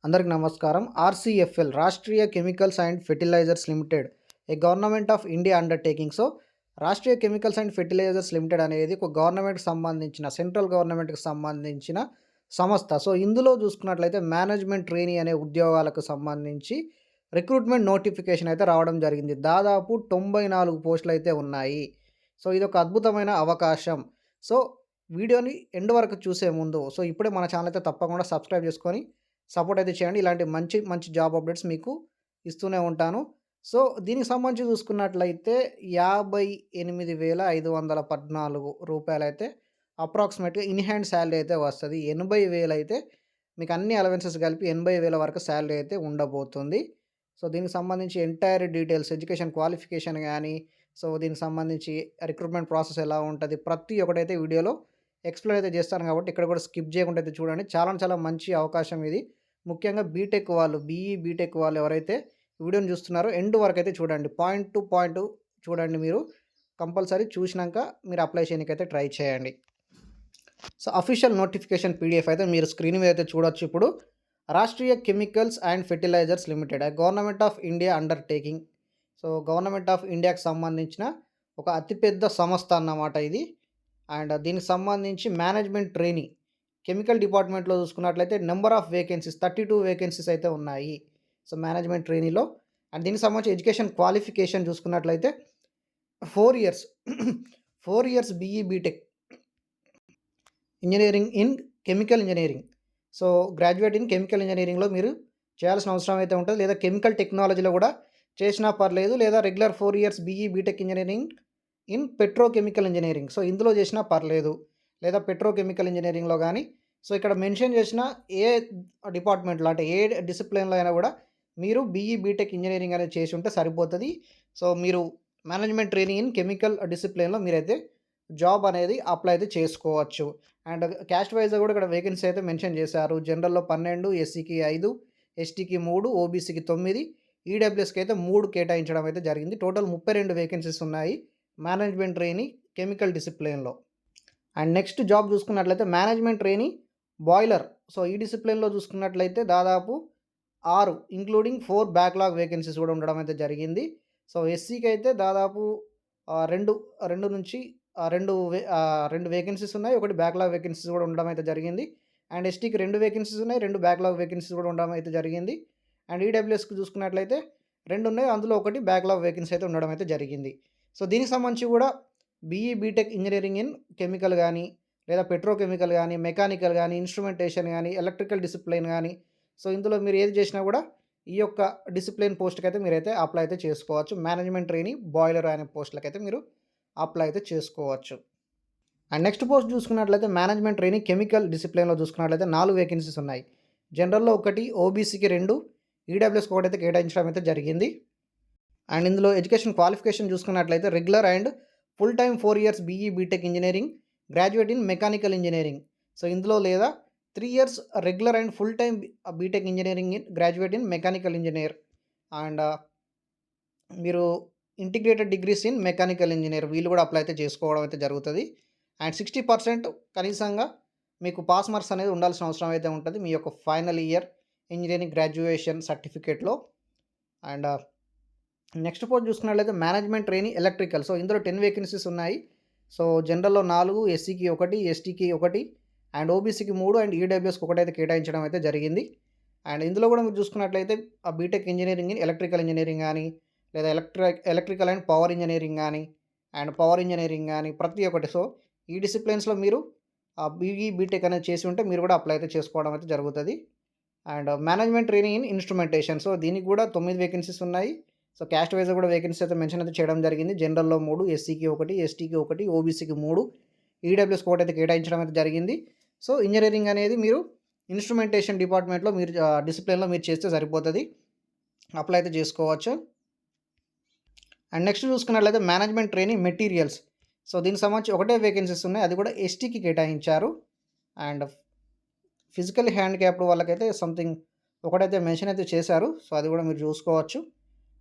అందరికి నమస్కారం. RCFL Rashtriya chemicals and fertilisers limited A government of India undertaking. Rashtriya chemicals and fertilisers limited అనేది ఒక గవర్నమెంట్‌కి సంబంధించిన సెంట్రల్ గవర్నమెంట్‌కి సంబంధించిన సంస్థ. ఇందులో చూసుకున్నట్లయితే మేనేజ్మెంట్ ట్రైనీ అనే ఉద్యోగాలకు సంబంధించి రిక్రూట్‌మెంట్ నోటిఫికేషన్ అయితే రావడం జరిగింది. దాదాపు 94 పోస్టులైతే ఉన్నాయి. ఇదొక అద్భుతమైన అవకాశం. సో, వీడియోని ఎండ్ వరకు చూసే ముందు ఇప్పుడే మన ఛానల్ అయితే తప్పకుండా సబ్స్క్రైబ్ చేసుకొని సపోర్ట్ అయితే చేయండి. ఇలాంటి మంచి మంచి జాబ్ అప్డేట్స్ మీకు ఇస్తూనే ఉంటాను. దీనికి సంబంధించి చూసుకున్నట్లయితే రూ. 58,514 అయితే అప్రాక్సిమేట్‌గా ఇన్ హ్యాండ్ సాలరీ అయితే వస్తది. 80,000 అయితే మీకు అన్ని అలవెన్సెస్ కలిపి 80,000 వరకు సాలరీ అయితే ఉండబోతుంది. దీనికి సంబంధించి ఎంటైర్ డీటెయిల్స్ ఎడ్యుకేషన్ క్వాలిఫికేషన్ గానీ, దీనికి సంబంధించి రిక్రూట్‌మెంట్ ప్రాసెస్ ఎలా ఉంటది, ప్రతి ఒక్కటైతే వీడియోలో ఎక్స్‌ప్లెయిన్ అయితే చేస్తాను కాబట్టి ఇక్కడ కూడా స్కిప్ చేయకుండా అయితే చూడండి. చాలా చాలా మంచి అవకాశం ఇది. ముఖ్యంగా బీటెక్ వాళ్ళు, బీటెక్ వాళ్ళు ఎవరైతే వీడియోని చూస్తున్నారో ఎండ్ వరకైతే చూడండి. పాయింట్ టు పాయింట్ చూడండి మీరు. కంపల్సరీ చూసినాక మీరు అప్లై చేయడానికైతే ట్రై చేయండి. అఫీషియల్ నోటిఫికేషన్ పీడిఎఫ్ అయితే మీరు స్క్రీన్ మీద అయితే చూడొచ్చు ఇప్పుడు. Rashtriya chemicals and fertilisers limited government of India undertaking. Government of ఇండియాకి సంబంధించిన ఒక అతిపెద్ద సంస్థ అన్నమాట ఇది. అండ్ దీనికి సంబంధించి మేనేజ్మెంట్ ట్రైనీ కెమికల్ డిపార్ట్మెంట్‌లో చూసుకున్నట్లయితే నంబర్ ఆఫ్ వేకెన్సీస్ 32 వేకెన్సీస్ అయితే ఉన్నాయి. మేనేజ్మెంట్ ట్రైనీలో. అండ్ దీనికి సంబంధించి ఎడ్యుకేషన్ క్వాలిఫికేషన్ చూసుకున్నట్లయితే 4 years 4 years BTech engineering in chemical engineering. Graduate in chemical ఇంజినీరింగ్‌లో మీరు చేయాల్సిన అవసరం అయితే ఉంటది. లేదా కెమికల్ టెక్నాలజీలో కూడా చేసినా పర్లేదు. లేదా regular 4 years BTech engineering in petrochemical engineering. ఇందులో చేసినా పర్లేదు. లేదా పెట్రోకెమికల్ ఇంజినీరింగ్‌లో గానీ, ఇక్కడ మెన్షన్ చేసిన ఏ డిపార్ట్మెంట్‌లో అంటే ఏ డిసిప్లిన్‌లో అయినా కూడా మీరు బీటెక్ ఇంజినీరింగ్ అనేది చేసి ఉంటే సరిపోతది. మీరు మేనేజ్మెంట్ ట్రైనీ ఇన్ కెమికల్ డిసిప్లిన్‌లో మీరైతే జాబ్ అనేది అప్లై అయితే చేసుకోవచ్చు. అండ్ క్యాస్ట్ వైస్‌గా కూడా ఇక్కడ వేకెన్సీ అయితే మెన్షన్ చేశారు. జనరల్‌లో 12, ఎస్సీకి 5, ఎస్టీకి 3, ఓబీసీకి 9, ఈడబ్ల్యూఎస్‌కి అయితే 3 కేటాయించడం అయితే జరిగింది. టోటల్ 32 వేకెన్సీస్ ఉన్నాయి మేనేజ్మెంట్ ట్రైనీ కెమికల్ డిసిప్లిన్‌లో. అండ్ నెక్స్ట్ జాబ్ చూసుకున్నట్లయితే మేనేజ్మెంట్ ట్రైనీ బాయిలర్. ఈ డిసిప్లిన్‌లో చూసుకున్నట్లయితే దాదాపు 6 ఇంక్లూడింగ్ 4 బ్యాక్‌లాగ్ వేకెన్సీస్ కూడా ఉండడం అయితే జరిగింది. ఎస్సీకి అయితే దాదాపు 2 నుంచి 2 వేకెన్సీస్ ఉన్నాయి. ఒకటి బ్యాక్‌లాగ్ వేకెన్సీస్ కూడా ఉండడం అయితే జరిగింది. అండ్ ఎస్టీకి 2 వేకెన్సీస్ ఉన్నాయి. 2 బ్యాక్‌లాగ్ వేకెన్సీస్ కూడా ఉండడం అయితే జరిగింది. అండ్ ఈడబ్ల్యూఎస్‌కి చూసుకున్నట్లయితే 2 ఉన్నాయి. అందులో ఒకటి బ్యాక్‌లాగ్ వేకెన్సీ అయితే ఉండడం అయితే జరిగింది. దీనికి సంబంధించి కూడా బీటెక్ ఇంజినీరింగ్ ఇన్ కెమికల్ గానీ, లేదా పెట్రోకెమికల్ గానీ, మెకానికల్ గానీ, ఇన్‌స్ట్రుమెంటేషన్ గానీ, ఎలక్ట్రికల్ డిసిప్లిన్ గానీ, ఇందులో మీరు ఏది చేసినా కూడా ఈ యొక్క డిసిప్లిన్ పోస్ట్‌కైతే మీరైతే అప్లై అయితే చేసుకోవచ్చు. మేనేజ్మెంట్ ట్రైనీ బాయిలర్ అనే పోస్ట్‌లకైతే మీరు అప్లై అయితే చేసుకోవచ్చు. అండ్ నెక్స్ట్ పోస్ట్ చూసుకున్నట్లయితే మేనేజ్మెంట్ ట్రైనీ కెమికల్ డిసిప్లిన్‌లో చూసుకున్నట్లయితే 4 వేకెన్సీస్ ఉన్నాయి. జనరల్‌లో 1, ఓబీసీకి 2, ఈడబ్ల్యూఎస్‌కి ఒకటైతే కేటాయించడం అయితే జరిగింది. అండ్ ఇందులో ఎడ్యుకేషన్ క్వాలిఫికేషన్ చూసుకున్నట్లయితే regular and full time 4 years BTech engineering, graduate in mechanical engineering. ఇందులో లేదా 3 years regular and full time B Tech engineering in graduate in mechanical engineer. And మీరు integrated degrees in mechanical engineer వీళ్ళు కూడా apply అయితే చేసుకోవడం అయితే జరుగుతుంది. అండ్ 60% కనీసంగా మీకు పాస్ మార్క్స్ అనేది ఉండాల్సిన అవసరం అయితే ఉంటుంది మీ యొక్క ఫైనల్ ఇయర్ ఇంజినీరింగ్ గ్రాడ్యుయేషన్ సర్టిఫికేట్లో. అండ్ నెక్స్ట్ పోస్ట్ చూసుకున్నట్లయితే మేనేజ్మెంట్ ట్రైనీ ఎలక్ట్రికల్. ఇందులో 10 వేకెన్సీస్ ఉన్నాయి. జనరల్‌లో 4, ఎస్సీకి 1, ఎస్టీకి 1, అండ్ ఓబీసీకి 3, అండ్ ఈడబ్ల్యూఎస్‌కి ఒకటైతే కేటాయించడం అయితే జరిగింది. అండ్ ఇందులో కూడా మీరు చూసుకున్నట్లయితే BTech engineering in electrical engineering కానీ, లేదా ఎలక్ట్రికల్ అండ్ పవర్ ఇంజినీరింగ్ కానీ, అండ్ పవర్ ఇంజినీరింగ్ కానీ ప్రతి ఒక్కటి. ఈ డిసిప్లిన్స్‌లో మీరు బీటెక్ అనేది చేసి ఉంటే మీరు కూడా అప్లై అయితే చేసుకోవడం అయితే జరుగుతుంది. And management trainee in instrumentation. దీనికి కూడా 9 వేకెన్సీస్ ఉన్నాయి. క్యాస్ట్ వైస్‌గా కూడా వేకెన్సీ అయితే మెన్షన్ అయితే చేయడం జరిగింది. జనరల్‌లో 3, ఎస్సీకి 1, ఎస్టీకి 1, ఓబీసీకి 3, ఈడబ్ల్యూఎస్‌కి ఒకటైతే కేటాయించడం అయితే జరిగింది. ఇంజినీరింగ్ అనేది మీరు ఇన్‌స్ట్రుమెంటేషన్ డిపార్ట్మెంట్‌లో మీరు డిసిప్లిన్‌లో మీరు చేస్తే సరిపోతుంది. అప్లై అయితే చేసుకోవచ్చు. అండ్ నెక్స్ట్ చూసుకున్నట్లయితే మేనేజ్మెంట్ ట్రైనీ మెటీరియల్స్. దీనికి సంబంధించి ఒకటే వేకెన్సీస్ ఉన్నాయి. అది కూడా ఎస్టీకి కేటాయించారు. అండ్ ఫిజికల్ హ్యాండిక్యాప్డ్ వాళ్ళకైతే సంథింగ్ ఒకటైతే మెన్షన్ అయితే చేశారు. అది కూడా మీరు చూసుకోవచ్చు.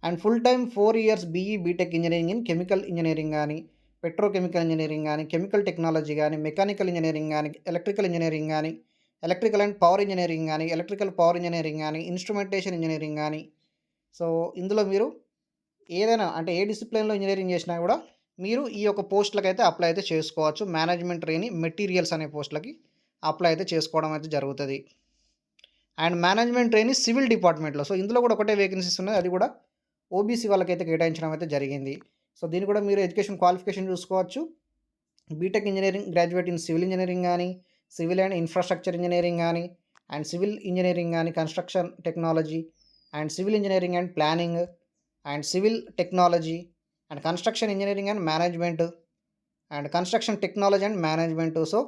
And full time 4 years BTech engineering in chemical engineering కానీ, పెట్రోకెమికల్ ఇంజినీరింగ్ కానీ, కెమికల్ టెక్నాలజీ కానీ, మెకానికల్ ఇంజినీరింగ్ కానీ, ఎలక్ట్రికల్ ఇంజినీరింగ్ కానీ, ఎలక్ట్రికల్ అండ్ పవర్ ఇంజినీరింగ్ గానీ, ఎలక్ట్రికల్ పవర్ ఇంజినీరింగ్ గానీ, ఇన్‌స్ట్రుమెంటేషన్ ఇంజినీరింగ్ గానీ, సో ఇందులో మీరు ఏదైనా అంటే ఏ డిసిప్లిన్‌లో ఇంజినీరింగ్ చేసినా గూడా మీరు ఈ యొక్క పోస్ట్‌లకైతే అప్లై అయితే చేసుకోవచ్చు. మేనేజ్‌మెంట్ ట్రైనీ మెటీరియల్స్ అనే పోస్ట్‌లకి అప్లై అయితే చేసుకోవడం అయితే జరుగుతది. అండ్ మేనేజ్‌మెంట్ ట్రైనీ సివిల్ డిపార్ట్‌మెంట్‌లో. సో ఇందులో కూడా ఒకటే వేకెన్సీస్ ఉన్నాయి. అది కూడా ఓబీసీ వాళ్ళకైతే కేటాయించడం అయితే జరిగింది. సో దీన్ని కూడా మీరు ఎడ్యుకేషన్ క్వాలిఫికేషన్ చూసుకోవచ్చు. BTech engineering graduate in civil engineering గానీ, సివిల్ అండ్ ఇన్‌ఫ్రాస్ట్రక్చర్ ఇంజినీరింగ్ గానీ, అండ్ సివిల్ ఇంజినీరింగ్ గానీ, construction technology and civil engineering and planning and civil technology and construction engineering and management and construction technology and management. So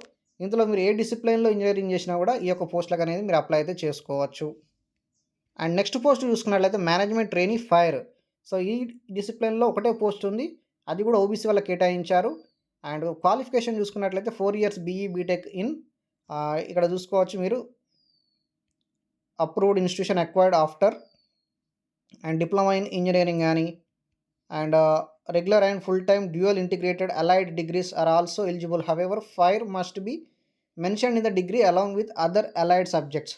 ఇందులో మీరు ఏ డిసిప్లిన్‌లో engineering చేసినా కూడా ఈ యొక్క పోస్ట్‌లకనేది మీరు అప్లై అయితే చేసుకోవచ్చు. అండ్ నెక్స్ట్ పోస్ట్ చూసుకున్నట్లయితే మేనేజ్‌మెంట్ ట్రైనీ ఫైర్. సో ఈ డిసిప్లిన్‌లో ఒకటే పోస్ట్ ఉంది. అది కూడా ఓబీసీ వాళ్ళకి కేటాయించారు. అండ్ క్వాలిఫికేషన్ చూసుకున్నట్లయితే 4 ఇయర్స్ బీఈ బీటెక్ ఇన్ ఇక్కడ చూసుకోవచ్చు మీరు approved institution acquired after and diploma in engineering గానీ and regular and full time dual integrated allied degrees are also eligible. However fire must be mentioned in the degree along with other allied subjects.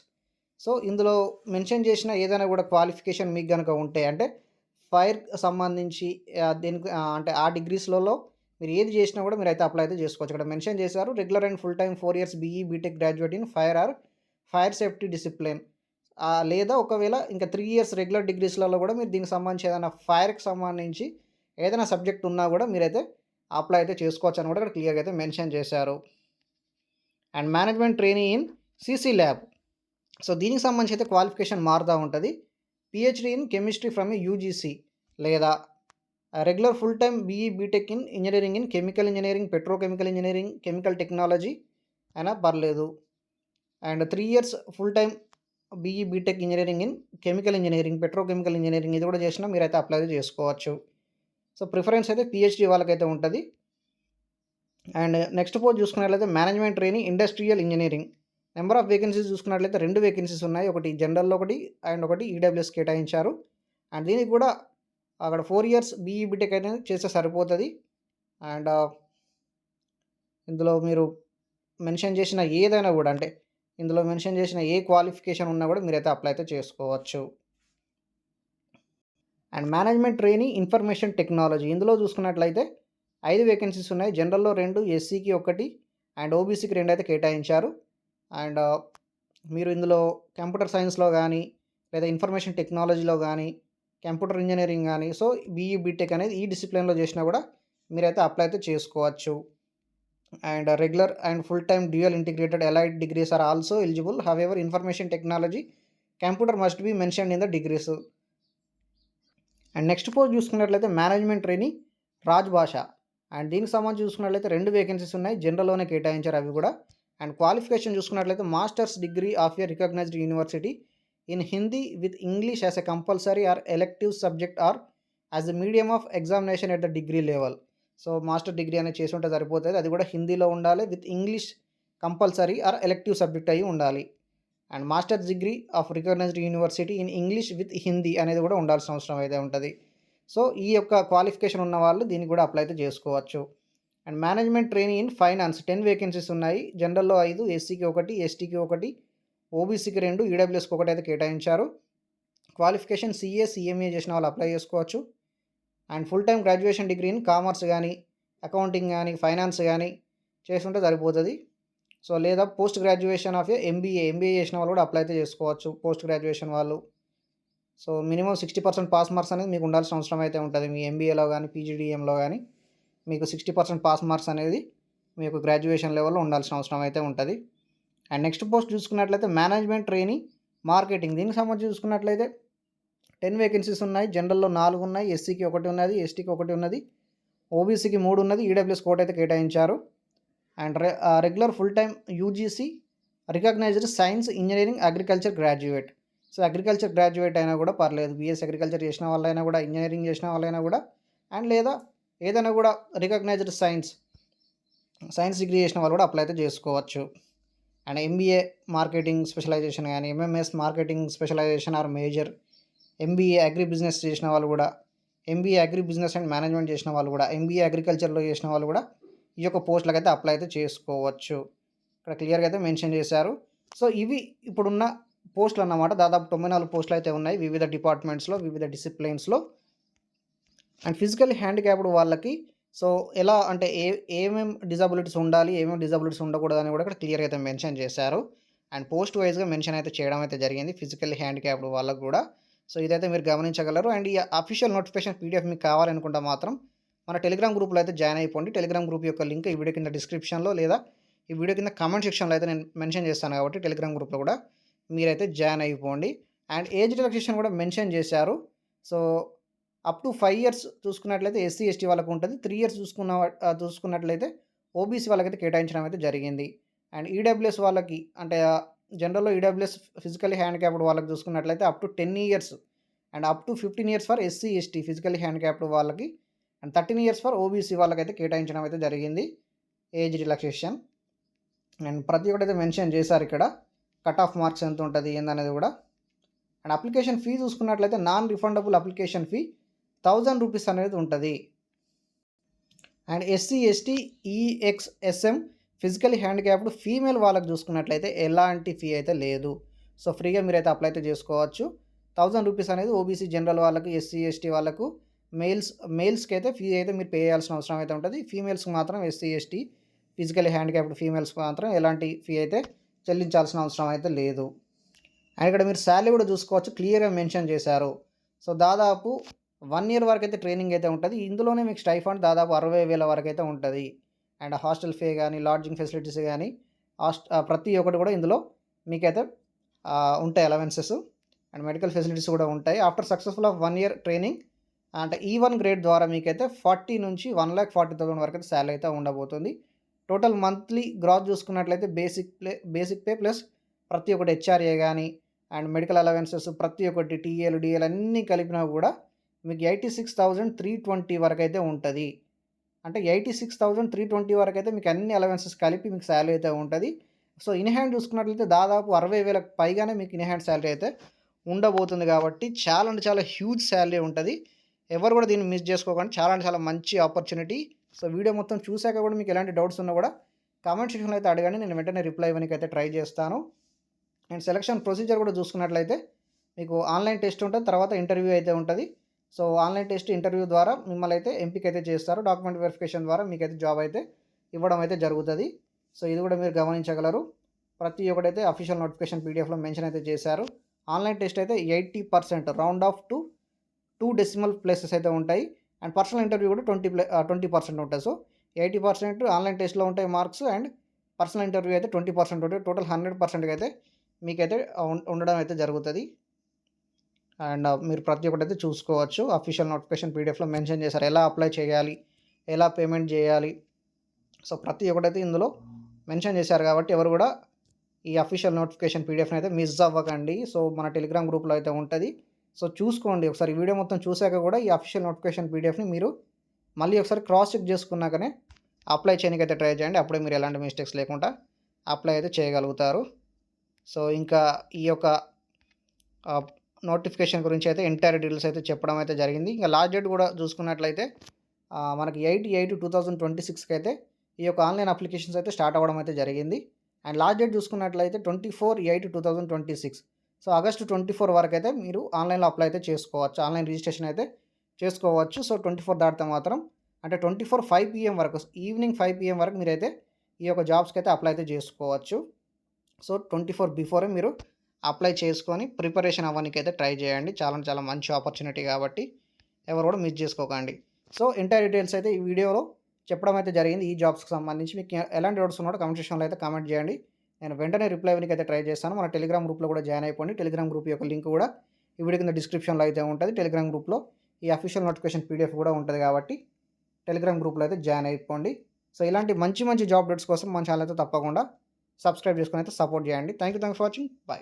So ఇందులో mention చేసిన ఏదైనా కూడా qualification మీకు గనుక ఉంటే అంటే ఫైర్‌కి సంబంధించి దీనికి అంటే ఆ డిగ్రీస్‌లలో మీరు ఏది చేసినా కూడా మీరైతే అప్లై అయితే చేసుకోవచ్చు. ఇక్కడ మెన్షన్ చేశారు regular and full time 4 years BE BTech graduate in fire or fire safety discipline. లేదా ఒకవేళ ఇంకా 3 ఇయర్స్ రెగ్యులర్ డిగ్రీస్‌లలో కూడా మీరు దీనికి సంబంధించి ఏదైనా ఫైర్‌కి సంబంధించి ఏదైనా సబ్జెక్ట్ ఉన్నా కూడా మీరైతే అప్లై అయితే చేసుకోవచ్చని కూడా ఇక్కడ క్లియర్‌గా అయితే మెన్షన్ చేశారు. And management trainee in CC lab. So దీనికి సంబంధించి అయితే క్వాలిఫికేషన్ మారుతా ఉంటది. PhD in chemistry from UGC లేదా regular full time BE BTech in engineering in chemical engineering, petrochemical engineering, chemical technology అయినా పర్లేదు. And 3 years full time BE BTech engineering in chemical engineering, petrochemical engineering ఇది కూడా చేసినా మీరైతే apply చేసుకోవచ్చు. So preference అయితే PhD వాళ్ళకైతే ఉంటది. అండ్ నెక్స్ట్ పోస్ట్ చూసుకున్నట్లయితే management trainee industrial engineering. Number of vacancies చూసుకున్నట్లయితే 2 వేకెన్సీస్ ఉన్నాయి. ఒకటి జనరల్‌లో ఒకటి అండ్ ఒకటి ఈడబ్ల్యూఎస్ కేటాయించారు. అండ్ దీనికి కూడా అక్కడ 4 ఇయర్స్ బీఈ బీటెక్ అనేది చేస్తే సరిపోతది. అండ్ ఇందులో మీరు మెన్షన్ చేసిన ఏదైనా కూడా అంటే ఇందులో మెన్షన్ చేసిన ఏ క్వాలిఫికేషన్ ఉన్నా కూడా మీరైతే అప్లై అయితే చేసుకోవచ్చు. And management trainee information technology ఇందులో చూసుకున్నట్లయితే 5 వేకెన్సీస్ ఉన్నాయి. జనరల్‌లో 2, ఎస్సీకి 1 అండ్ ఓబీసీకి 2 అయితే కేటాయించారు. అండ్ మీరు ఇందులో కంప్యూటర్ సైన్స్‌లో గానీ, లేదా ఇన్ఫర్మేషన్ టెక్నాలజీలో గానీ, కంప్యూటర్ ఇంజినీరింగ్ గానీ, సో బీఈ, బీటెక్ అనేది ఈ డిసిప్లిన్‌లో చేసినా కూడా మీరైతే అప్లై అయితే చేసుకోవచ్చు. And regular and full time dual integrated allied degrees are also eligible. However information technology, computer must be mentioned in the degrees. And next post చూసుకున్నట్లయితే management trainee Raj Bhasha. And దీనికి సంబంధించి చూసుకున్నట్లయితే 2 వేకెన్సీస్ ఉన్నాయి. జనరల్‌లోనే కేటాయించారు అవి కూడా. అండ్ క్వాలిఫికేషన్ చూసుకున్నట్లయితే masters degree of a recognised university in Hindi with English as a compulsory or elective subject or as a medium of examination at the degree level. So master degree అనేది చేసి ఉంటే సరిపోతుంది. అది కూడా హిందీలో ఉండాలి. With English compulsory or elective subject అయ్యి ఉండాలి. And masters degree of recognised university in English with Hindi అనేది కూడా ఉండాల్సిన అవసరం అయితే ఉంటుంది. సో ఈ యొక్క క్వాలిఫికేషన్ ఉన్న వాళ్ళు దీనికి కూడా అప్లై అయితే చేసుకోవచ్చు. And management trainee in finance 10 vacancies ఉన్నాయి. జనరల్‌లో 5, ఎస్సీకి 1, ఎస్టీకి 1, ఓబీసీకి 2, ఈడబ్ల్యూఎస్‌కి 1 అయితే కేటాయించారు. క్వాలిఫికేషన్ సీఏ, సీఎంఏ చేసిన వాళ్ళు అప్లై చేసుకోవచ్చు. And full time graduation degree in commerce గానీ, అకౌంటింగ్ గానీ, ఫైనాన్స్ గానీ చేసుంటే సరిపోతది. సో లేదా పోస్ట్ గ్రాడ్యుయేషన్ ఆఫ్ ఎంబీఏ చేసిన వాళ్ళు కూడా అప్లై అయితే చేసుకోవచ్చు పోస్ట్ గ్రాడ్యుయేషన్ వాళ్ళు. సో మినిమమ్ 60% పాస్ మార్క్స్ అనేది మీకు ఉండాల్సిన అవసరం అయితే ఉంటుంది. మీ ఎంబీఏలో గానీ, పీజీడీఎంలో గానీ మీకు 60% పాస్ మార్క్స్ అనేది మీకు గ్రాడ్యుయేషన్ లెవెల్‌లో ఉండాల్సిన అవసరం అయితే ఉంటది. అండ్ నెక్స్ట్ పోస్ట్ చూసుకున్నట్లయితే మేనేజ్‌మెంట్ ట్రైనీ మార్కెటింగ్. దీనికి సంబంధించి చూసుకున్నట్లయితే 10 వేకెన్సీస్ ఉన్నాయి. జనరల్‌లో 4 ఉన్నాయి. ఎస్సీకి 1 ఉన్నది. ఎస్టీకి 1 ఉన్నది. ఓబీసీకి 3 ఉన్నది. ఈడబ్ల్యూఎస్‌కి 1 అయితే కేటాయించారు. And regular full time UGC recognised science, engineering, agriculture graduate. So agriculture graduate అయినా కూడా పర్లేదు. బీఎస్సీ అగ్రికల్చర్ చేసిన వాళ్ళైనా కూడా, ఇంజినీరింగ్ చేసిన వాళ్ళైనా కూడా అండ్ లేదా ఏదైనా కూడా రికగ్నైజ్డ్ సైన్స్ డిగ్రీ చేసిన వాళ్ళు కూడా అప్లై అయితే చేసుకోవచ్చు. అండ్ ఎంబీఏ మార్కెటింగ్ స్పెషలైజేషన్ కానీ, MMS marketing specialisation or major, MBA agri business చేసిన వాళ్ళు కూడా, MBA agri business and management చేసిన వాళ్ళు కూడా, ఎంబీఏ అగ్రికల్చర్లో చేసిన వాళ్ళు కూడా ఈ యొక్క పోస్టులకు అయితే అప్లై అయితే చేసుకోవచ్చు. ఇక్కడ క్లియర్‌గా అయితే మెన్షన్ చేశారు. సో ఇవి ఇప్పుడున్న పోస్టులన్నమాట. దాదాపు 94 పోస్టులయితే ఉన్నాయి వివిధ డిపార్ట్‌మెంట్స్‌లో, వివిధ డిసిప్లిన్స్‌లో. అండ్ ఫిజికల్లీ హ్యాండిక్యాప్డ్ వాళ్ళకి సో ఎలా అంటే ఏమేం డిజబిలిటీస్ ఉండాలి, ఏమేం డిజబిలిటీస్ ఉండకూడదని కూడా ఇక్కడ క్లియర్‌గా అయితే మెన్షన్ చేశారు. అండ్ పోస్ట్ వైస్‌గా మెన్షన్ అయితే చేయడం అయితే జరిగింది ఫిజికల్లీ హ్యాండిక్యాప్డ్ వాళ్ళకి గూడా. సో ఇదైతే మీరు గమనించగలరు. అండ్ ఈ అఫీషియల్ నోటిఫికేషన్ పీడిఎఫ్ మీకు కావాలనుకుంటే మాత్రం మన టెలిగ్రామ్ గ్రూప్‌లో అయితే జాయిన్ అయిపోండి. టెలిగ్రామ్ గ్రూప్ యొక్క లింక్ ఈ వీడియో కింద డిస్క్రిప్షన్‌లో లేదా ఈ వీడియో కింద కామెంట్ సెక్షన్‌లో అయితే నేను మెన్షన్ చేస్తాను కాబట్టి టెలిగ్రామ్ గ్రూప్‌లో కూడా మీరైతే జాయిన్ అయిపోండి. అండ్ ఏజ్ రిలాక్సేషన్ కూడా మెన్షన్ చేశారు. సో అప్ టు 5 ఇయర్స్ చూసుకున్నట్లయితే ఎస్సీ, ఎస్టీ వాళ్ళకు ఉంటది. 3 ఇయర్స్ చూసుకున్నట్లయితే ఓబీసీ వాళ్ళకైతే కేటాయించడం అయితే జరిగింది. అండ్ ఈడబ్ల్యూఎస్ వాళ్ళకి అంటే జనరల్‌లో ఈడబ్ల్యూఎస్ ఫిజికల్లీ హ్యాండిక్యాప్డ్ వాళ్ళకి చూసుకున్నట్లయితే up to 10 years and up to 15 years for SC, ST physically handicapped వాళ్ళకి అండ్ 13 ఇయర్స్ ఫర్ ఓబీసీ వాళ్ళకైతే కేటాయించడం అయితే జరిగింది ఏజ్ రిలాక్సేషన్. అండ్ ప్రతి ఒక్కటైతే మెన్షన్ చేశారు ఇక్కడ. కట్ ఆఫ్ మార్క్స్ ఎంత ఉంటది ఏందనేది కూడా. అండ్ అప్లికేషన్ ఫీ చూసుకున్నట్లయితే నాన్ రిఫండబుల్ అప్లికేషన్ ఫీ ₹1000 అనేది ఉంటది. And SC, ST, ఈఎక్స్ఎస్ఎం physically handicapped female వాళ్ళకి చూసుకున్నట్లయితే ఎలాంటి ఫీ అయితే లేదు. సో ఫ్రీగా మీరైతే అప్లై అయితే చేసుకోవచ్చు. ₹1000 అనేది ఓబీసీ జనరల్ వాళ్ళకి, ఎస్సీ, ఎస్టీ వాళ్ళకు, మేల్స్‌కి అయితే ఫీ అయితే మీరు పే చేయాల్సిన అవసరం అయితే ఉంటది. ఫీమేల్స్‌కి మాత్రం ఎస్సీ, ఎస్టీ ఫిజికల్లీ హ్యాండిక్యాప్డ్ ఫీమేల్స్‌కి మాత్రం ఎలాంటి ఫీ అయితే చెల్లించాల్సిన అవసరం అయితే లేదు. అండ్ ఇక్కడ మీరు సాలరీ కూడా చూసుకోవచ్చు క్లియర్‌గా మెన్షన్ చేశారు. సో దాదాపు 1 ఇయర్ వరకైతే ట్రైనింగ్ అయితే ఉంటది. ఇందులోనే మీకు స్టైఫండ్ దాదాపు 60,000 వరకైతే ఉంటది. అండ్ హాస్టల్ ఫే గాని, లాడ్జింగ్ ఫెసిలిటీస్ గాని ప్రతి ఒక్కటి కూడా ఇందులో మీకైతే ఉంటాయి అలవెన్సెస్. అండ్ మెడికల్ ఫెసిలిటీస్ కూడా ఉంటాయి. After successful of 1 year training అంటే E1 గ్రేడ్ ద్వారా మీకైతే 40 నుంచి 1,40,000 వరకైతే సాలరీ అయితే ఉండబోతుంది. టోటల్ మంత్లీ గ్రాస్ చూసుకున్నట్లయితే బేసిక్ పే ప్లస్ ప్రతి ఒక్కటి హెచ్ఆర్ఏ గాని అండ్ మెడికల్ అలవెన్సెస్ ప్రతి ఒక్కటి టీఏలు, డీఏలు అన్నీ కలిపినా కూడా మీకు 86,320 వరకైతే ఉంటది. అంటే 86,320 వరకైతే మీకు అన్ని అలవెన్సెస్ కలిపి మీకు సాలరీ అయితే ఉంటది. సో ఇన్ హ్యాండ్ చూసుకున్నట్లయితే దాదాపు 60,000కి పైగానే మీకు ఇన్ హ్యాండ్ సాలరీ అయితే ఉండబోతుంది కాబట్టి చాలా అంటే చాలా హ్యూజ్ సాలరీ ఉంటది. ఎవరు కూడా దీన్ని మిస్ చేసుకోకండి. చాలా అంటే చాలా మంచి ఆపర్చునిటీ. సో వీడియో మొత్తం చూసాక కూడా మీకు ఎలాంటి డౌట్స్ ఉన్నా కూడా కామెంట్ సెక్షన్‌లో అయితే అడగండి. నేను వెంటనే రిప్లై ఇవ్వనీకైతే ట్రై చేస్తాను. అండ్ సెలక్షన్ ప్రొసీజర్ కూడా చూసుకున్నట్లయితే మీకు ఆన్‌లైన్ టెస్ట్ ఉంటది. తర్వాత ఇంటర్వ్యూ అయితే ఉంటది. సో ఆన్‌లైన్ టెస్ట్, ఇంటర్వ్యూ ద్వారా మిమ్మల్ని అయితే ఎంపిక అయితే చేస్తారు. డాక్యుమెంట్ వెరిఫికేషన్ ద్వారా మీకైతే జాబ్ అయితే ఇవ్వడం అయితే జరుగుతది. సో ఇది కూడా మీరు గమనించగలరు. ప్రతి ఒక్కటైతే అఫీషియల్ నోటిఫికేషన్ పీడిఎఫ్‌లో మెన్షన్ అయితే చేశారు. ఆన్‌లైన్ టెస్ట్ అయితే 80% round off to 2 decimal places అయితే ఉంటాయి. అండ్ పర్సనల్ ఇంటర్వ్యూ కూడా 20% ఉంటది. సో 80% ఆన్‌లైన్ టెస్ట్‌లో ఉంటాయి మార్క్స్ అండ్ పర్సనల్ ఇంటర్వ్యూ అయితే 20% ఉంటాయి. టోటల్ 100% అయితే మీకైతే ఉండడం అయితే జరుగుతది. అండ్ మీరు ప్రతి ఒక్కటైతే చూసుకోవచ్చు. అఫీషియల్ నోటిఫికేషన్ పీడిఎఫ్‌లో మెన్షన్ చేశారు. ఎలా అప్లై చేయాలి? ఎలా పేమెంట్ చేయాలి? సో ప్రతి ఒక్కటైతే ఇందులో మెన్షన్ చేశారు కాబట్టి ఎవరు కూడా ఈ అఫీషియల్ నోటిఫికేషన్ పీడిఎఫ్‌ని అయితే మిస్ అవ్వకండి. సో మన టెలిగ్రామ్ గ్రూప్‌లో అయితే ఉంటది. సో చూసుకోండి. ఒకసారి ఈ వీడియో మొత్తం చూసాక కూడా ఈ అఫీషియల్ నోటిఫికేషన్ పీడిఎఫ్‌ని మీరు మళ్ళీ ఒకసారి క్రాస్ చెక్ చేసుకున్నాకనే అప్లై చేయనీకైతే ట్రై చేయండి. అప్పుడే మీరు ఎలాంటి మిస్టేక్స్ లేకుండా అప్లై అయితే చేయగలుగుతారు. సో ఇంకా ఈ యొక్క నోటిఫికేషన్ గురించి అయితే ఎంటైర్ డీటెయిల్స్ అయితే చెప్పడం అయితే జరిగింది. ఇంకా లాస్ట్ డేట్ కూడా చూసుకున్నట్లయితే మనకి 8/8/2026కి అయితే ఈ యొక్క ఆన్‌లైన్ అప్లికేషన్స్ అయితే స్టార్ట్ అవ్వడం అయితే జరిగింది. అండ్ లాస్ట్ డేట్ చూసుకున్నట్లయితే 24/8/2026. సో ఆగస్టు 24 వరకైతే మీరు ఆన్‌లైన్‌లో అప్లై అయితే చేసుకోవచ్చు. ఆన్‌లైన్ రిజిస్ట్రేషన్ అయితే చేసుకోవచ్చు. సో 24 దాటితే మాత్రం అంటే 24 5 పీఎం వరకు ఈవినింగ్ 5 పీఎం వరకు మీరైతే ఈ యొక్క జాబ్స్‌కి అయితే అప్లై అయితే చేసుకోవచ్చు. సో 24 బిఫోరే మీరు అప్లై చేసుకొని ప్రిపరేషన్ అవ్వనీకైతే ట్రై చేయండి. చాలా అంటే చాలా మంచి ఆపర్చునిటీ కాబట్టి ఎవరు కూడా మిస్ చేసుకోకండి. సో ఎంటైర్ డీటెయిల్స్ అయితే ఈ వీడియోలో చెప్పడం అయితే జరిగింది. ఈ జాబ్స్‌కి సంబంధించి మీకు ఎలాంటి డౌట్స్ ఉన్నాయో కామెంట్ సెక్షన్‌లో అయితే కామెంట్ చేయండి. నేను వెంటనే రిప్లై ఇవ్వనీకైతే ట్రై చేస్తాను. మన టెలిగ్రామ్ గ్రూప్‌లో కూడా జాయిన్ అయిపోండి. టెలిగ్రామ్ గ్రూప్ యొక్క లింక్ కూడా ఈ వీడియో కింద డిస్క్రిప్షన్‌లో అయితే ఉంటది. టెలిగ్రామ్ గ్రూప్‌లో ఈ అఫీషియల్ నోటిఫికేషన్ పీడిఎఫ్ కూడా ఉంటది కాబట్టి టెలిగ్రామ్ గ్రూప్‌లో అయితే జాయిన్ అయిపోండి. సో ఇలాంటి మంచి మంచి జాబ్ అప్డేట్స్ కోసం మన ఛానల్ అయితే తప్పకుండా సబ్స్క్రైబ్ చేసుకొని అయితే సపోర్ట్ చేయండి. Thank you for watching. By.